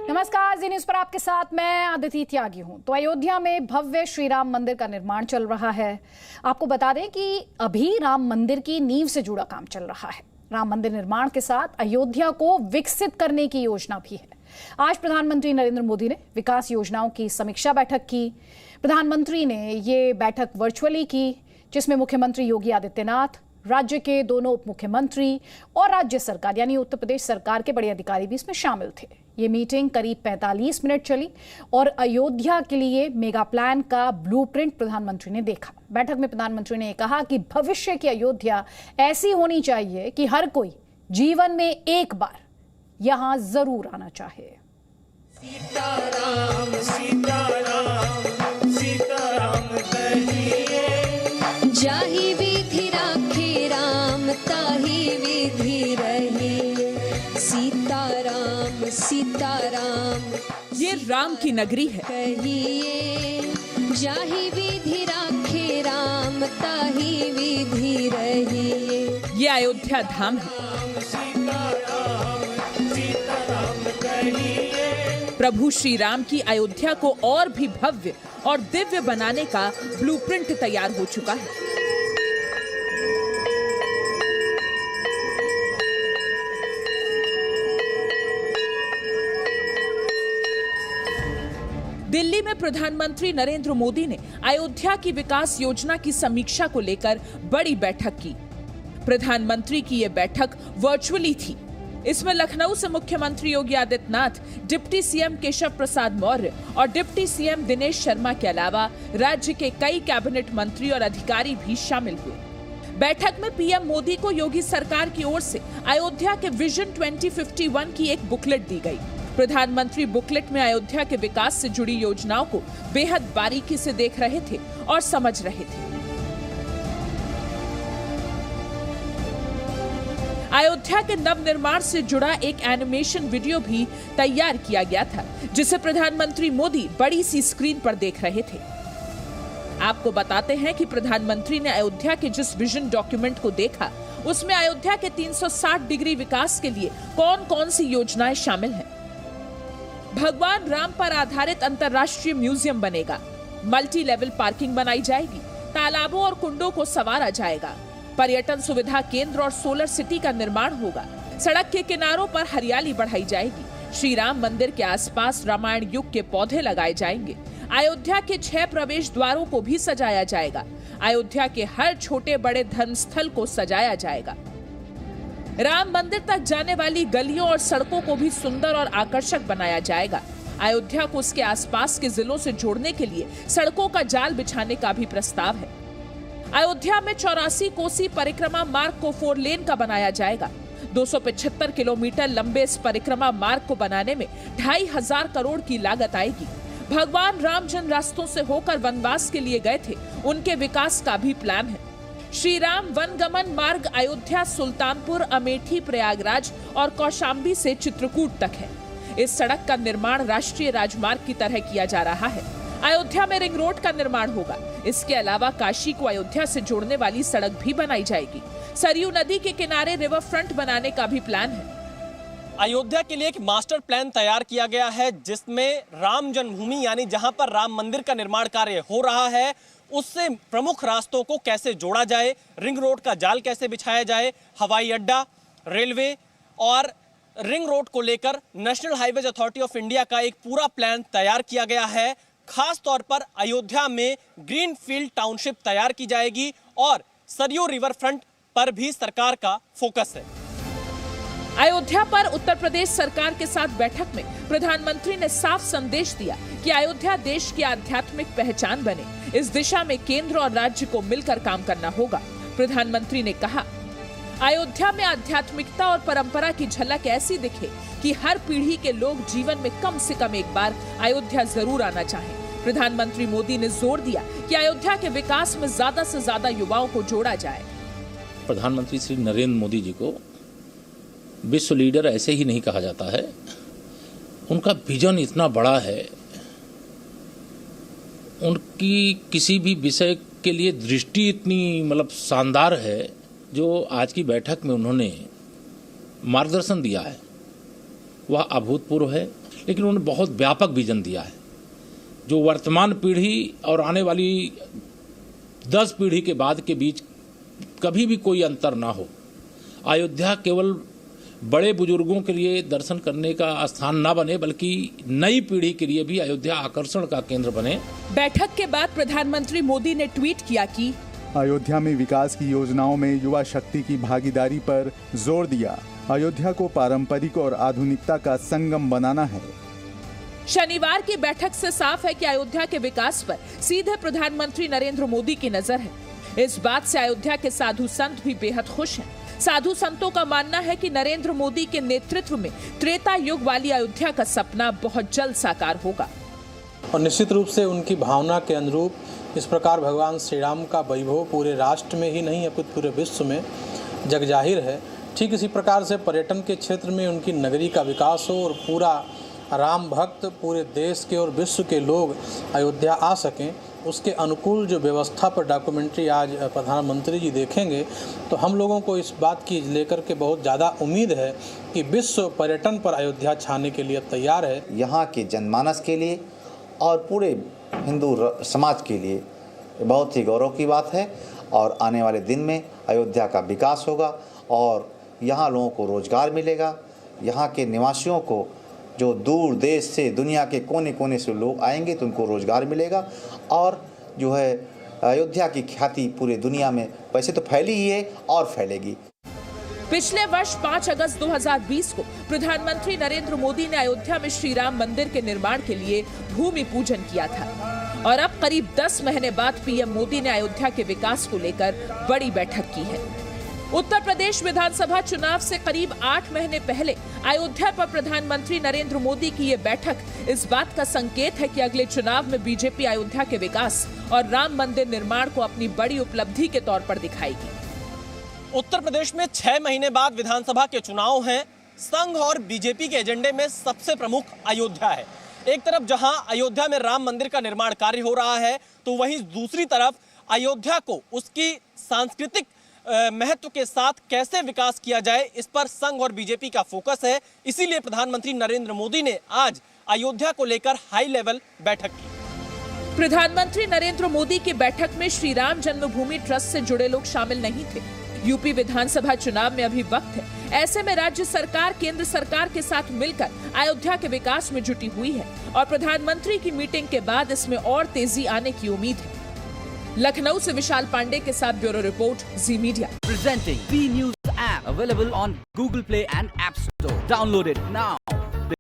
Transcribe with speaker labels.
Speaker 1: नमस्कार, जी न्यूज पर आपके साथ मैं अदिति त्यागी हूं। तो अयोध्या में भव्य श्री राम मंदिर का निर्माण चल रहा है। आपको बता दें कि अभी राम मंदिर की नींव से जुड़ा काम चल रहा है। राम मंदिर निर्माण के साथ अयोध्या को विकसित करने की योजना भी है। आज प्रधानमंत्री नरेंद्र मोदी ने विकास योजनाओं की समीक्षा बैठक की। प्रधानमंत्री ने ये बैठक वर्चुअली की, जिसमें मुख्यमंत्री योगी आदित्यनाथ, राज्य के दोनों उप मुख्यमंत्री और राज्य सरकार यानी उत्तर प्रदेश सरकार के बड़े अधिकारी भी इसमें शामिल थे। ये मीटिंग करीब 45 मिनट चली और अयोध्या के लिए मेगा प्लान का ब्लूप्रिंट प्रधानमंत्री ने देखा। बैठक में प्रधानमंत्री ने कहा कि भविष्य की अयोध्या ऐसी होनी चाहिए कि हर कोई जीवन में एक बार यहां जरूर आना चाहे।
Speaker 2: सीताराम सीताराम सीताराम कहिए,
Speaker 3: जाहि विधि राखे राम ताहि विधि रहे। सीताराम सीताराम
Speaker 4: ये राम की नगरी है।
Speaker 3: कहिए, जाहि विधि राखे राम ताहि विधि रहे।
Speaker 4: ये अयोध्या धाम है। प्रभु श्री राम की अयोध्या को और भी भव्य और दिव्य बनाने का ब्लूप्रिंट तैयार हो चुका है। दिल्ली में प्रधानमंत्री नरेंद्र मोदी ने अयोध्या की विकास योजना की समीक्षा को लेकर बड़ी बैठक की। प्रधानमंत्री की यह बैठक वर्चुअली थी। इसमें लखनऊ से मुख्यमंत्री योगी आदित्यनाथ, डिप्टी सीएम केशव प्रसाद मौर्य और डिप्टी सीएम दिनेश शर्मा के अलावा राज्य के कई कैबिनेट मंत्री और अधिकारी भी शामिल हुए। बैठक में पीएम मोदी को योगी सरकार की ओर से अयोध्या के विजन 2051 की एक बुकलेट दी गई। प्रधानमंत्री बुकलेट में अयोध्या के विकास से जुड़ी योजनाओं को बेहद बारीकी से देख रहे थे और समझ रहे थे। अयोध्या के नवनिर्माण से जुड़ा एक एनिमेशन वीडियो भी तैयार किया गया था, जिसे प्रधानमंत्री मोदी बड़ी सी स्क्रीन पर देख रहे थे। आपको बताते हैं कि प्रधानमंत्री ने अयोध्या के जिस विजन डॉक्यूमेंट को देखा, उसमें अयोध्या के 360 डिग्री विकास के लिए कौन कौन सी योजनाएं शामिल हैं। भगवान राम पर आधारित अंतर्राष्ट्रीय म्यूजियम बनेगा, मल्टी लेवल पार्किंग बनाई जाएगी, तालाबों और कुंडों को संवारा जाएगा, पर्यटन सुविधा केंद्र और सोलर सिटी का निर्माण होगा, सड़क के किनारों पर हरियाली बढ़ाई जाएगी, श्री राम मंदिर के आसपास रामायण युग के पौधे लगाए जाएंगे, अयोध्या के 6 प्रवेश द्वारों को भी सजाया जाएगा, अयोध्या के हर छोटे बड़े धर्म स्थल को सजाया जाएगा, राम मंदिर तक जाने वाली गलियों और सड़कों को भी सुंदर और आकर्षक बनाया जाएगा। अयोध्या को उसके आसपास के जिलों से जोड़ने के लिए सड़कों का जाल बिछाने का भी प्रस्ताव है। अयोध्या में 84 कोसी परिक्रमा मार्ग को 4 लेन का बनाया जाएगा। 275 किलोमीटर लंबे इस परिक्रमा मार्ग को बनाने में 2,500 करोड़ की लागत आएगी। भगवान राम जिन रास्तों से होकर वनवास के लिए गए थे, उनके विकास का भी प्लान है। श्री राम वनगमन मार्ग अयोध्या, सुल्तानपुर, अमेठी, प्रयागराज और कौशाम्बी से चित्रकूट तक है। इस सड़क का निर्माण राष्ट्रीय राजमार्ग की तरह किया जा रहा है। अयोध्या में रिंग रोड का निर्माण होगा। इसके अलावा काशी को अयोध्या से जोड़ने वाली सड़क भी बनाई जाएगी। सरयू नदी के किनारे रिवर फ्रंट बनाने का भी प्लान है।
Speaker 5: अयोध्या के लिए एक मास्टर प्लान तैयार किया गया है, जिसमें राम जन्मभूमि यानी जहां पर राम मंदिर का निर्माण कार्य हो रहा है, उससे प्रमुख रास्तों को कैसे जोड़ा जाए, रिंग रोड का जाल कैसे बिछाया जाए, हवाई अड्डा, रेलवे और रिंग रोड को लेकर national highways authority of India का एक पूरा प्लान तैयार किया गया है। खास तौर पर अयोध्या में ग्रीन फील्ड टाउनशिप तैयार की जाएगी और सरयू रिवर फ्रंट पर भी सरकार का फोकस है।
Speaker 4: अयोध्या पर उत्तर प्रदेश सरकार के साथ बैठक में प्रधानमंत्री ने साफ संदेश दिया कि अयोध्या देश की आध्यात्मिक पहचान बने। इस दिशा में केंद्र और राज्य को मिलकर काम करना होगा। प्रधानमंत्री ने कहा, अयोध्या में आध्यात्मिकता और परंपरा की झलक ऐसी दिखे कि हर पीढ़ी के लोग जीवन में कम से कम एक बार अयोध्या जरूर आना चाहें। प्रधानमंत्री मोदी ने जोर दिया कि अयोध्या के विकास में ज्यादा से ज्यादा युवाओं को जोड़ा जाए।
Speaker 6: प्रधानमंत्री श्री नरेंद्र मोदी जी को विश्व लीडर ऐसे ही नहीं कहा जाता है। उनका विजन इतना बड़ा है, उनकी किसी भी विषय के लिए दृष्टि इतनी शानदार है, जो आज की बैठक में उन्होंने मार्गदर्शन दिया है वह अभूतपूर्व है। लेकिन उन्होंने बहुत व्यापक विजन दिया है जो वर्तमान पीढ़ी और आने वाली 10 पीढ़ी के बाद के बीच कभी भी कोई अंतर ना हो। अयोध्या केवल बड़े बुजुर्गों के लिए दर्शन करने का स्थान ना बने बल्कि नई पीढ़ी के लिए भी अयोध्या आकर्षण का केंद्र बने।
Speaker 4: बैठक के बाद प्रधानमंत्री मोदी ने ट्वीट किया कि
Speaker 7: अयोध्या में विकास की योजनाओं में युवा शक्ति की भागीदारी पर जोर दिया। अयोध्या को पारंपरिक और आधुनिकता का संगम बनाना है।
Speaker 4: शनिवार की बैठक से साफ है कि अयोध्या के विकास पर सीधे प्रधानमंत्री नरेंद्र मोदी की नजर है। इस बात से अयोध्या के साधु संत भी बेहद खुश हैं। साधु संतों का मानना है कि नरेंद्र मोदी के नेतृत्व में त्रेता युग वाली अयोध्या का सपना बहुत जल्द साकार होगा।
Speaker 8: और निश्चित रूप से उनकी भावना के अनुरूप इस प्रकार भगवान श्री राम का वैभव पूरे राष्ट्र में ही नहीं अपितु पूरे विश्व में जगजाहिर है। ठीक इसी प्रकार से पर्यटन के क्षेत्र में उनकी नगरी का विकास हो और पूरा राम भक्त पूरे देश के और विश्व के लोग अयोध्या आ सकें, उसके अनुकूल जो व्यवस्था पर डॉक्यूमेंट्री आज प्रधानमंत्री जी देखेंगे तो हम लोगों को इस बात की लेकर के बहुत ज़्यादा उम्मीद है कि विश्व पर्यटन पर अयोध्या छाने के लिए तैयार है।
Speaker 9: यहाँ के जनमानस के लिए और पूरे हिंदू समाज के लिए बहुत ही गौरव की बात है और आने वाले दिन में अयोध्या का विकास होगा और यहाँ लोगों को रोजगार मिलेगा। यहाँ के निवासियों को जो दूर देश से दुनिया के कोने कोने से लोग आएंगे तो उनको रोजगार मिलेगा और जो है अयोध्या की ख्याति पूरे दुनिया में वैसे तो फैली ही है और फैलेगी।
Speaker 4: पिछले वर्ष 5 अगस्त 2020 को प्रधानमंत्री नरेंद्र मोदी ने अयोध्या में श्री राम मंदिर के निर्माण के लिए भूमि पूजन किया था और अब करीब 10 महीने बाद पीएम मोदी ने अयोध्या के विकास को लेकर बड़ी बैठक की है। उत्तर प्रदेश विधानसभा चुनाव से करीब 8 महीने पहले अयोध्या पर प्रधानमंत्री नरेंद्र मोदी की ये बैठक इस बात का संकेत है कि अगले चुनाव में बीजेपी अयोध्या के विकास और राम मंदिर निर्माण को अपनी बड़ी उपलब्धि के तौर पर दिखाएगी।
Speaker 5: उत्तर प्रदेश में 6 महीने बाद विधानसभा के चुनाव हैं। संघ और बीजेपी के एजेंडे में सबसे प्रमुख अयोध्या है। एक तरफ जहां अयोध्या में राम मंदिर का निर्माण कार्य हो रहा है तो वहीं दूसरी तरफ अयोध्या को उसकी सांस्कृतिक महत्व के साथ कैसे विकास किया जाए, इस पर संघ और बीजेपी का फोकस है। इसीलिए प्रधानमंत्री नरेंद्र मोदी ने आज अयोध्या को लेकर हाई लेवल बैठक की।
Speaker 4: प्रधानमंत्री नरेंद्र मोदी की बैठक में श्री राम जन्मभूमि ट्रस्ट से जुड़े लोग शामिल नहीं थे। यूपी विधानसभा चुनाव में अभी वक्त है। ऐसे में राज्य सरकार केंद्र सरकार के साथ मिलकर अयोध्या के विकास में जुटी हुई है और प्रधानमंत्री की मीटिंग के बाद इसमें और तेजी आने की उम्मीद है। लखनऊ से विशाल पांडे के साथ bureau report, ji media.
Speaker 10: Presenting B News app available on Google Play and App Store. Download it now.